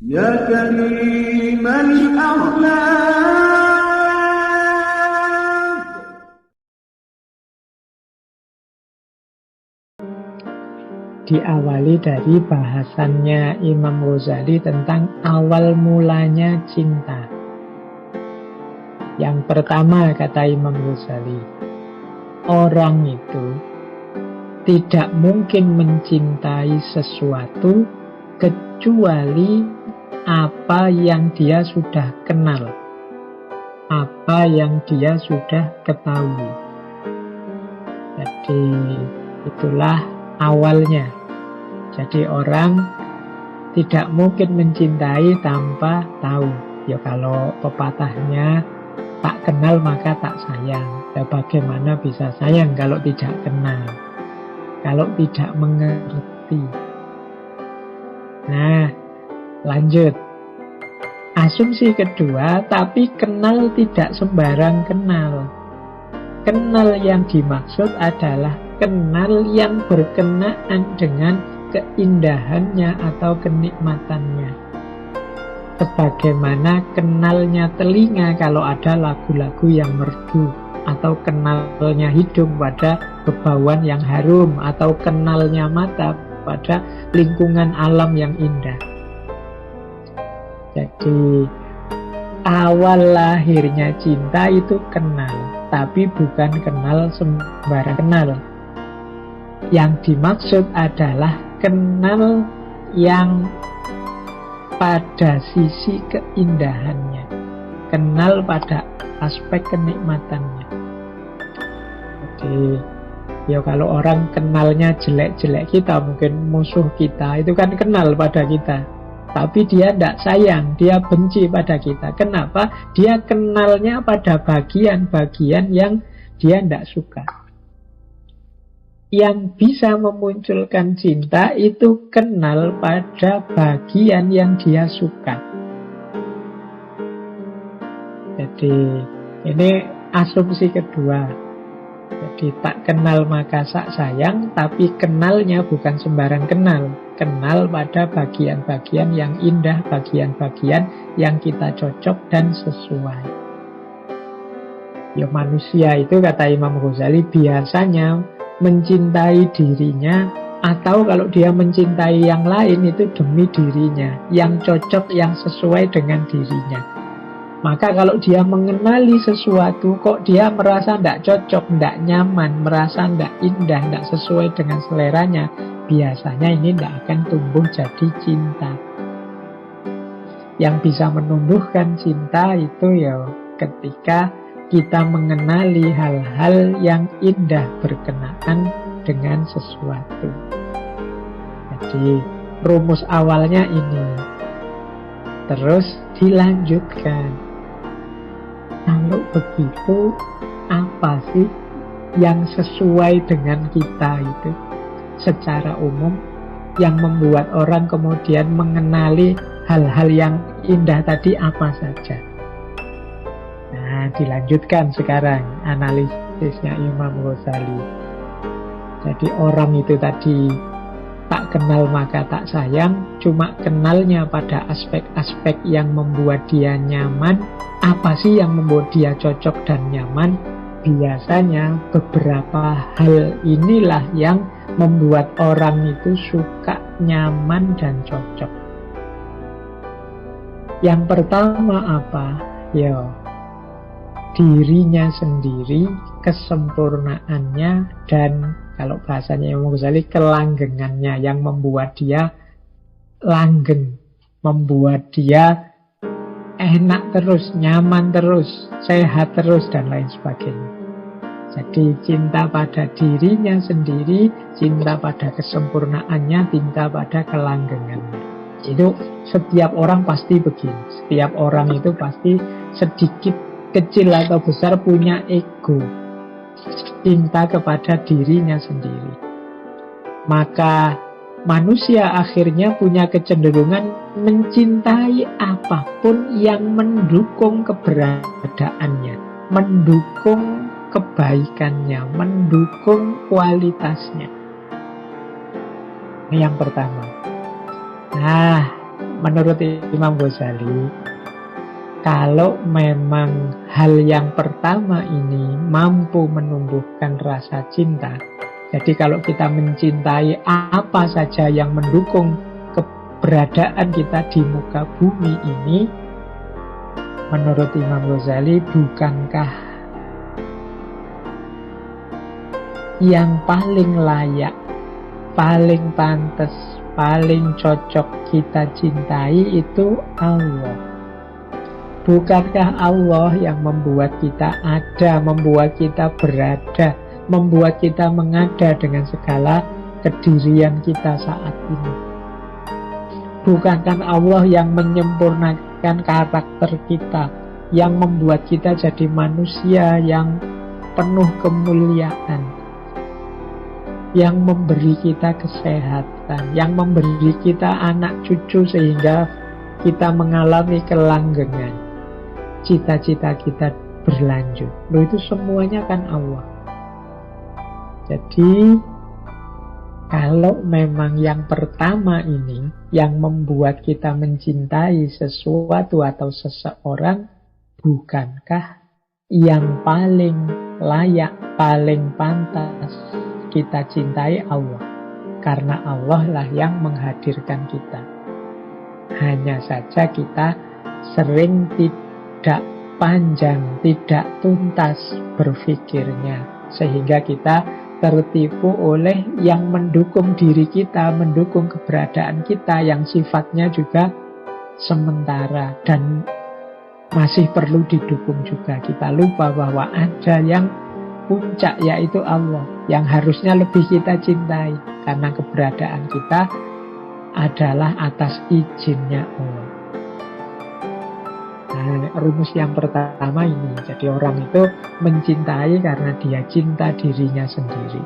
يا كريم الأخلاق. Diawali dari bahasannya Imam Ghazali tentang awal mulanya cinta. Yang pertama, kata Imam Ghazali, orang itu tidak mungkin mencintai sesuatu kecuali apa yang dia sudah kenal, apa yang dia sudah ketahui. Jadi itulah awalnya. Jadi orang tidak mungkin mencintai tanpa tahu. Ya kalau pepatahnya tak kenal maka tak sayang. Ya bagaimana bisa sayang kalau tidak kenal, kalau tidak mengerti. Nah, lanjut. Asumsi kedua, tapi kenal tidak sembarang kenal. Kenal yang dimaksud adalah kenal yang berkenaan dengan keindahannya atau kenikmatannya. Sebagaimana kenalnya telinga kalau ada lagu-lagu yang merdu, atau kenalnya hidung pada bebauan yang harum, atau kenalnya mata pada lingkungan alam yang indah. Jadi awal lahirnya cinta itu kenal, tapi bukan kenal sembarang kenal. Yang dimaksud adalah kenal yang pada sisi keindahannya, kenal pada aspek kenikmatannya. Jadi ya kalau orang kenalnya jelek-jelek kita, mungkin musuh kita, itu kan kenal pada kita, tapi dia tidak sayang, dia benci pada kita. Kenapa? Dia kenalnya pada bagian-bagian yang dia tidak suka. Yang bisa memunculkan cinta itu kenal pada bagian yang dia suka. Jadi ini asumsi kedua. Jadi tak kenal maka sak sayang, tapi kenalnya bukan sembarang kenal. Kenal pada bagian-bagian yang indah, bagian-bagian yang kita cocok dan sesuai. Ya manusia itu, kata Imam Ghazali, biasanya mencintai dirinya, atau kalau dia mencintai yang lain itu demi dirinya, yang cocok, yang sesuai dengan dirinya. Maka kalau dia mengenali sesuatu kok dia merasa tidak cocok, tidak nyaman, merasa tidak indah, tidak sesuai dengan seleranya, biasanya ini tidak akan tumbuh jadi cinta. Yang bisa menumbuhkan cinta itu ya ketika kita mengenali hal-hal yang indah berkenaan dengan sesuatu. Jadi rumus awalnya ini. Terus dilanjutkan. Kalau begitu, apa sih yang sesuai dengan kita itu secara umum, yang membuat orang kemudian mengenali hal-hal yang indah tadi apa saja? Nah, dilanjutkan sekarang analisisnya Imam Ghazali. Jadi orang itu tadi tak kenal maka tak sayang, cuma kenalnya pada aspek-aspek yang membuat dia nyaman. Apa sih yang membuat dia cocok dan nyaman? Biasanya beberapa hal inilah yang membuat orang itu suka, nyaman, dan cocok. Yang pertama apa? Ya, dirinya sendiri, kesempurnaannya, dan kalau bahasanya Imam Ghazali, kelanggengannya yang membuat dia langgeng, membuat dia enak terus, nyaman terus, sehat terus, dan lain sebagainya. Jadi cinta pada dirinya sendiri, cinta pada kesempurnaannya, cinta pada kelanggengannya. Itu setiap orang pasti begini. Setiap orang itu pasti sedikit kecil atau besar punya ego, cinta kepada dirinya sendiri. Maka manusia akhirnya punya kecenderungan mencintai apapun yang mendukung keberadaannya, mendukung kebaikannya, mendukung kualitasnya. Ini yang pertama. Nah, menurut Imam Ghazali, kalau memang hal yang pertama ini mampu menumbuhkan rasa cinta, jadi kalau kita mencintai apa saja yang mendukung keberadaan kita di muka bumi ini, menurut Imam Ghazali, bukankah yang paling layak, paling pantas, paling cocok kita cintai itu Allah? Bukankah Allah yang membuat kita ada, membuat kita berada, membuat kita mengada dengan segala kedirian kita saat ini? Bukankah Allah yang menyempurnakan karakter kita, yang membuat kita jadi manusia yang penuh kemuliaan, yang memberi kita kesehatan, yang memberi kita anak cucu sehingga kita mengalami kelanggengan, cita-cita kita berlanjut? Loh, itu semuanya kan Allah. Jadi kalau memang yang pertama ini yang membuat kita mencintai sesuatu atau seseorang, bukankah yang paling layak, paling pantas kita cintai Allah? Karena Allah lah yang menghadirkan kita. Hanya saja kita sering tidak panjang, tidak tuntas berpikirnya, sehingga kita tertipu oleh yang mendukung diri kita, mendukung keberadaan kita, yang sifatnya juga sementara dan masih perlu didukung juga. Kita lupa bahwa ada yang puncak, yaitu Allah, yang harusnya lebih kita cintai, karena keberadaan kita adalah atas izinnya Allah. Nah, rumus yang pertama ini. Jadi orang itu mencintai karena dia cinta dirinya sendiri.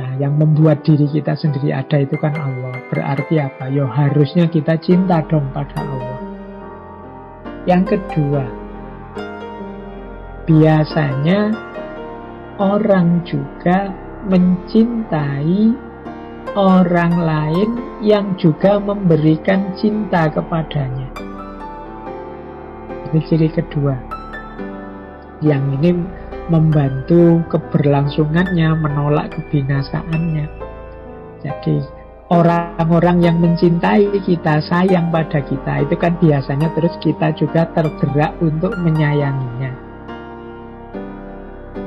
Nah, yang membuat diri kita sendiri ada itu kan Allah. Berarti apa? Ya harusnya kita cinta dong pada Allah. Yang kedua, biasanya orang juga mencintai orang lain yang juga memberikan cinta kepadanya. Ini ciri kedua. Yang ini membantu keberlangsungannya, menolak kebinasaannya. Jadi orang-orang yang mencintai kita, sayang pada kita, itu kan biasanya terus kita juga tergerak untuk menyayanginya.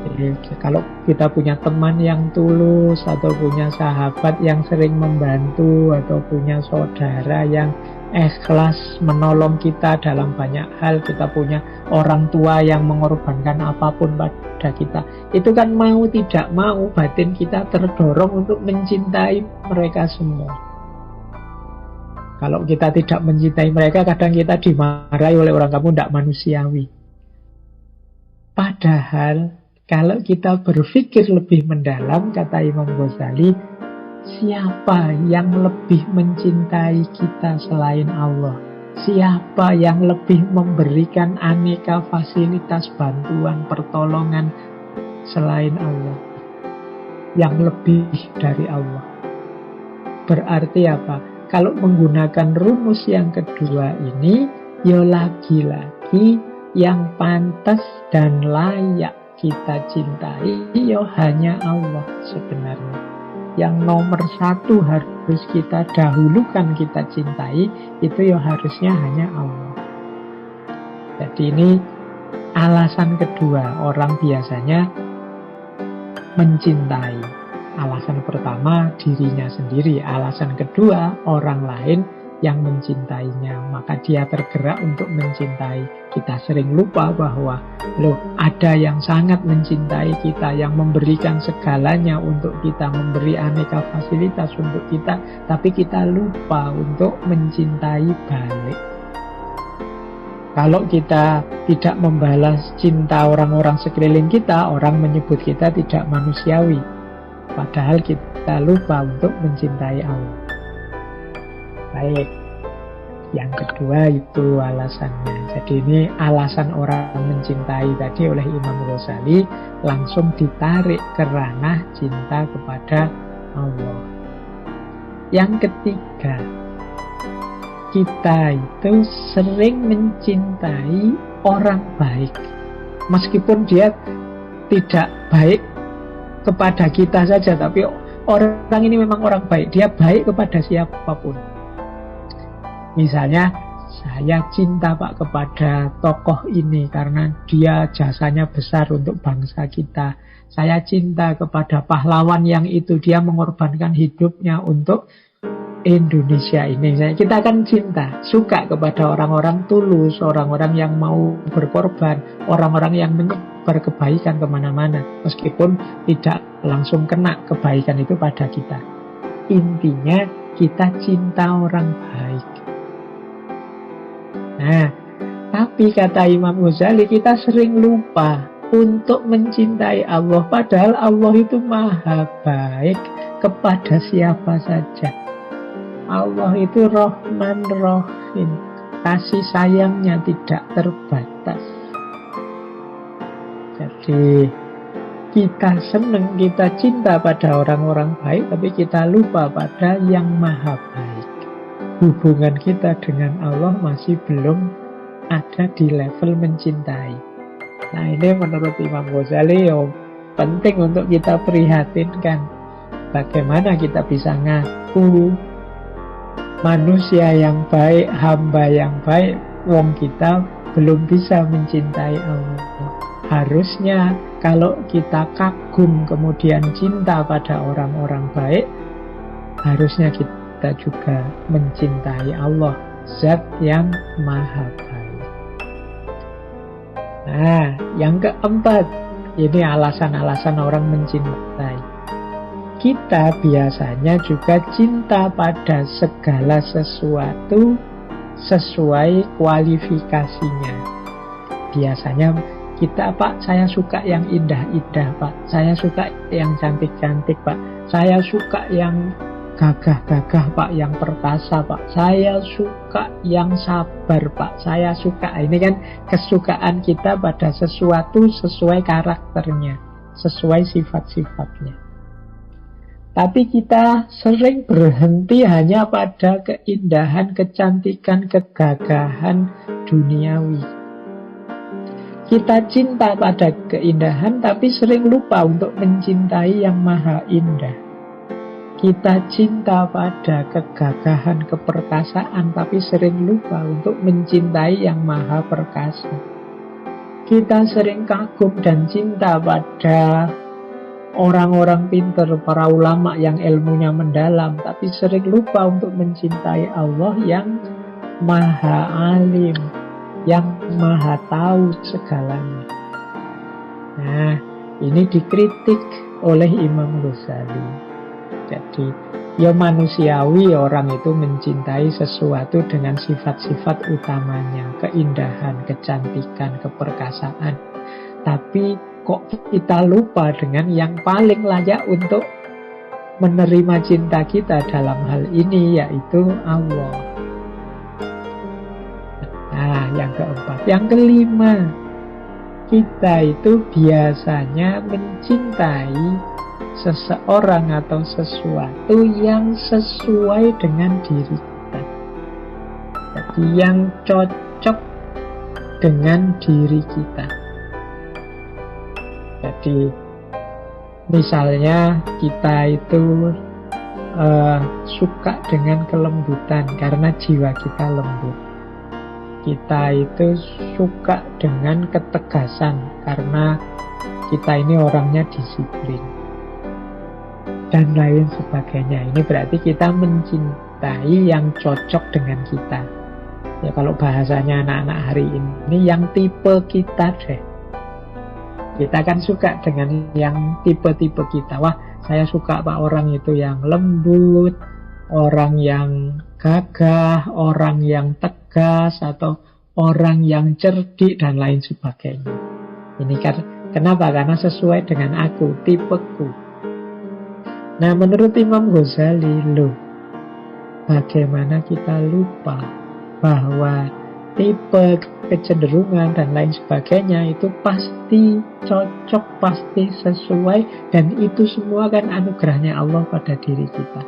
Jadi kalau kita punya teman yang tulus, atau punya sahabat yang sering membantu, atau punya saudara yang ikhlas menolong kita dalam banyak hal, kita punya orang tua yang mengorbankan apapun pada kita, itu kan mau tidak mau batin kita terdorong untuk mencintai mereka semua. Kalau kita tidak mencintai mereka, kadang kita dimarahi oleh orang, kamu tidak manusiawi. Padahal kalau kita berpikir lebih mendalam, kata Imam Ghazali, siapa yang lebih mencintai kita selain Allah? Siapa yang lebih memberikan aneka fasilitas bantuan, pertolongan selain Allah? Yang lebih dari Allah. Berarti apa? Kalau menggunakan rumus yang kedua ini, ya lagi-lagi yang pantas dan layak kita cintai ya hanya Allah sebenarnya. Yang nomor satu harus kita dahulukan, kita cintai, itu ya harusnya hanya Allah. Jadi ini alasan kedua orang biasanya mencintai. Alasan pertama dirinya sendiri, alasan kedua orang lain yang mencintainya, maka dia tergerak untuk mencintai. Kita sering lupa bahwa ada yang sangat mencintai kita, yang memberikan segalanya untuk kita, memberi aneka fasilitas untuk kita, tapi kita lupa untuk mencintai balik. Kalau kita tidak membalas cinta orang-orang sekeliling kita, orang menyebut kita tidak manusiawi, padahal kita lupa untuk mencintai Allah. Baik, yang kedua itu alasannya. Jadi ini alasan orang mencintai tadi oleh Imam Ghazali langsung ditarik ke ranah cinta kepada Allah. Yang ketiga, kita itu sering mencintai orang baik, meskipun dia tidak baik kepada kita saja, tapi orang ini memang orang baik, dia baik kepada siapapun. Misalnya saya cinta Pak kepada tokoh ini karena dia jasanya besar untuk bangsa kita. Saya cinta kepada pahlawan yang itu, dia mengorbankan hidupnya untuk Indonesia ini. Kita akan cinta, suka kepada orang-orang tulus, orang-orang yang mau berkorban, orang-orang yang menyebar kebaikan kemana-mana, meskipun tidak langsung kena kebaikan itu pada kita. Intinya kita cinta orang baik. Nah, tapi kata Imam Ghazali, kita sering lupa untuk mencintai Allah, padahal Allah itu maha baik kepada siapa saja. Allah itu Rahman Rahim, kasih sayangnya tidak terbatas. Jadi kita senang, kita cinta pada orang-orang baik, tapi kita lupa pada yang maha baik. Hubungan kita dengan Allah masih belum ada di level mencintai. Nah, ini menurut Imam Ghazali penting untuk kita prihatinkan. Bagaimana kita bisa ngaku manusia yang baik, hamba yang baik, wong kita belum bisa mencintai Allah. Harusnya kalau kita kagum kemudian cinta pada orang-orang baik, harusnya kita juga mencintai Allah, Zat yang maha baik. Nah, yang keempat, ini alasan-alasan orang mencintai. Kita biasanya juga cinta pada segala sesuatu sesuai kualifikasinya. Biasanya kita, Pak, saya suka yang indah-indah, Pak. Saya suka yang cantik-cantik, Pak. Saya suka yang gagah-gagah, Pak, yang perkasa, Pak. Saya suka yang sabar, Pak. Saya suka. Ini kan kesukaan kita pada sesuatu sesuai karakternya, sesuai sifat-sifatnya. Tapi kita sering berhenti hanya pada keindahan, kecantikan, kegagahan duniawi. Kita cinta pada keindahan, tapi sering lupa untuk mencintai yang maha indah. Kita cinta pada kegagahan, keperkasaan, tapi sering lupa untuk mencintai yang maha perkasa. Kita sering kagum dan cinta pada orang-orang pintar, para ulama yang ilmunya mendalam, tapi sering lupa untuk mencintai Allah yang maha alim, yang maha tahu segalanya. Nah, ini dikritik oleh Imam Ghazali. Jadi, ya manusiawi orang itu mencintai sesuatu dengan sifat-sifat utamanya, keindahan, kecantikan, keperkasaan. Tapi kok kita lupa dengan yang paling layak untuk menerima cinta kita dalam hal ini, yaitu Allah. Nah, yang keempat. Yang kelima, kita itu biasanya mencintai seseorang atau sesuatu yang sesuai dengan diri kita. Jadi yang cocok dengan diri kita. Jadi misalnya kita itu suka dengan kelembutan karena jiwa kita lembut. Kita itu suka dengan ketegasan karena kita ini orangnya disiplin, dan lain sebagainya. Ini berarti kita mencintai yang cocok dengan kita. Ya, kalau bahasanya anak-anak hari ini, yang tipe kita deh. Kita kan suka dengan yang tipe-tipe kita. Wah, saya suka Pak orang itu yang lembut, orang yang gagah, orang yang tegas, atau orang yang cerdik, dan lain sebagainya. Ini kan kenapa? Karena sesuai dengan aku, tipeku. Nah, menurut Imam Ghazali, bagaimana kita lupa bahwa tipe, kecenderungan, dan lain sebagainya itu pasti cocok, pasti sesuai, dan itu semua kan anugerahnya Allah pada diri kita.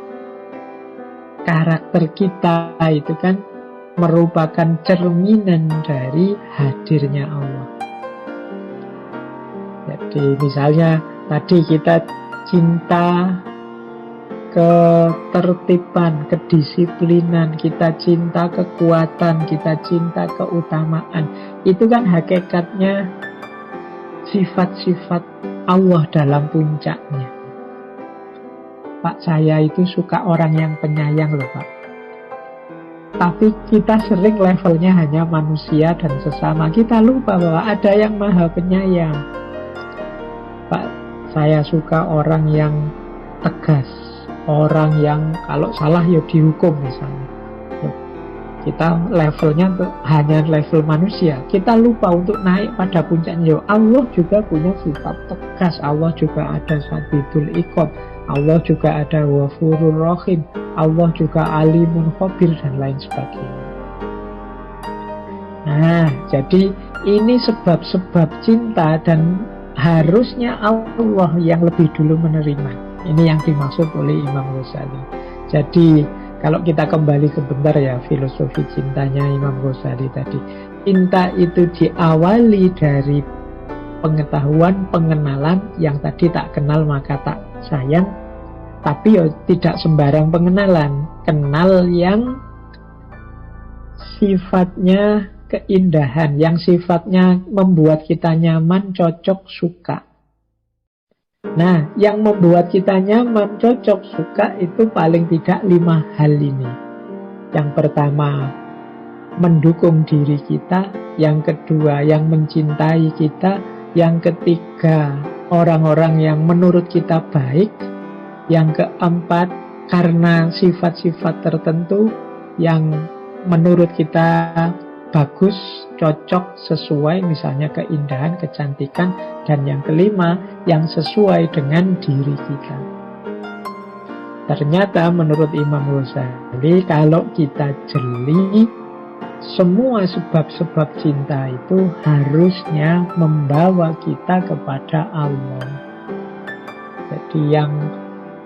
Karakter kita itu kan merupakan cerminan dari hadirnya Allah. Jadi misalnya tadi kita cinta ketertiban, kedisiplinan, kita cinta kekuatan, kita cinta keutamaan. Itu kan hakikatnya sifat-sifat Allah dalam puncaknya. Pak, saya itu suka orang yang penyayang loh Pak. Tapi kita sering levelnya hanya manusia dan sesama. Kita lupa bahwa ada yang maha penyayang. Pak, saya suka orang yang tegas, orang yang kalau salah ya dihukum misalnya. Kita levelnya hanya level manusia. Kita lupa untuk naik pada puncaknya. Allah juga punya sifat tegas. Allah juga ada Sadidul Iqab. Allah juga ada Ghafurur Rahim. Allah juga Alimun Khabir dan lain sebagainya. Nah, jadi ini sebab-sebab cinta dan harusnya Allah yang lebih dulu menerima. Ini yang dimaksud oleh Imam Ghazali. Jadi kalau kita kembali sebentar ya filosofi cintanya Imam Ghazali tadi. Cinta itu diawali dari pengetahuan, pengenalan yang tadi tak kenal maka tak sayang. Tapi ya tidak sembarang pengenalan. Kenal yang sifatnya keindahan, yang sifatnya membuat kita nyaman, cocok, suka. Nah, yang membuat kita nyaman, cocok, suka itu paling tidak 5 hal ini. Yang pertama, mendukung diri kita. Yang kedua, yang mencintai kita. Yang ketiga, orang-orang yang menurut kita baik. Yang keempat, karena sifat-sifat tertentu yang menurut kita bagus, cocok, sesuai, misalnya keindahan, kecantikan. Dan yang kelima, yang sesuai dengan diri kita. Ternyata menurut Imam Ghazali, kalau kita jeli, semua sebab-sebab cinta itu harusnya membawa kita kepada Allah. Jadi yang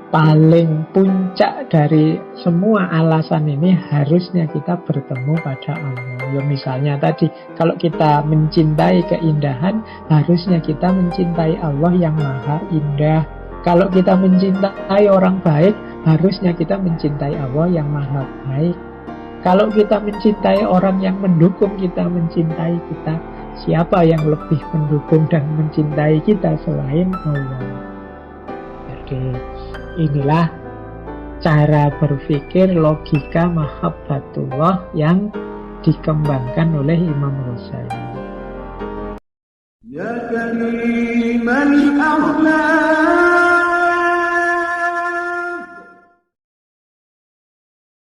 paling puncak dari semua alasan ini harusnya kita bertemu pada Allah. Ya misalnya tadi, kalau kita mencintai keindahan, harusnya kita mencintai Allah yang maha indah. Kalau kita mencintai orang baik, harusnya kita mencintai Allah yang maha baik. Kalau kita mencintai orang yang mendukung kita, mencintai kita, siapa yang lebih mendukung dan mencintai kita selain Allah? Jadi inilah cara berpikir logika mahabbatullah yang dikembangkan oleh Imam Ghazali. Ya kariman akhla